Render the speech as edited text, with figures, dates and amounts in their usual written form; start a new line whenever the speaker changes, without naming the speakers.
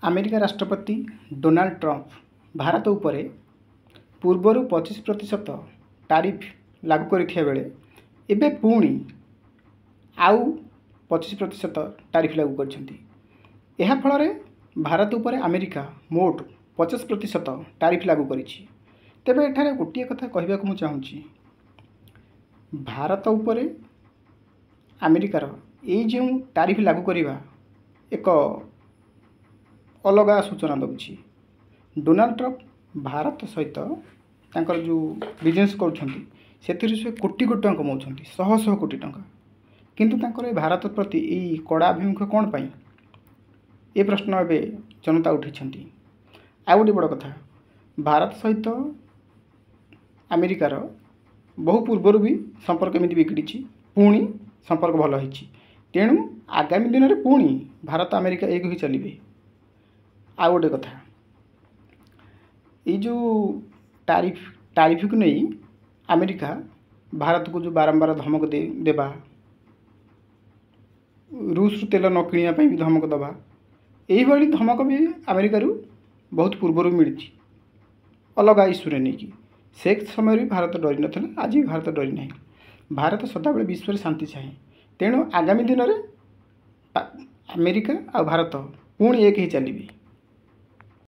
America राष्ट्रपति Donald Trump Bharat उपरे पूर्वर 25% tariff लागू करथिया बेले एबे पुणी आउ 25% टारिफ लागू करछंती। एहा फଳରେ भारत उपरे अमेरिका मोट 50% टारिफ लागू करिछि। तेबे एठारे गोटिए कथा कहबाक मु चाहूँची, भारत उपरे अमेरिकार ए जो टारिफ लागू करिबा एक अलग सूचना दूची। डोनाल्ड ट्रंप भारत सहित तांकर जो बिजनेस करुछंती सेथिरु से कोटी कोटी टंका कमाउछंती, शह शह कोटी टंका, किंतु तांकर भारत प्रति ए कड़ा अभिमुख कौन पाई ए प्रश्न एबे जनता उठिछंती। आ गोटे बड़ कथा, भारत सहित अमेरिकार बहु पूर्वर भी संपर्क एमती बिगड़ी, पुणी संपर्क भल होइछि। तेणु आगामी दिन में पुणी भारत अमेरिका एक ही चलिए। आ गोटे कथा, ये जो टारिफ को नहीं अमेरिका भारत को जो बारंबार धमक देवा, रूस तेल न किणा भी धमक दबा, यही धमक भी अमेरिका बहुत पूर्वर मिली अलग इश्यू नहीं कि से समय भी भारत डरी ना, आज भी भारत डरी ना। भारत सदाबले विश्व शांति चाहे। तेणु आगामी दिन में अमेरिका आ भारत पुणी एक ही चलिए।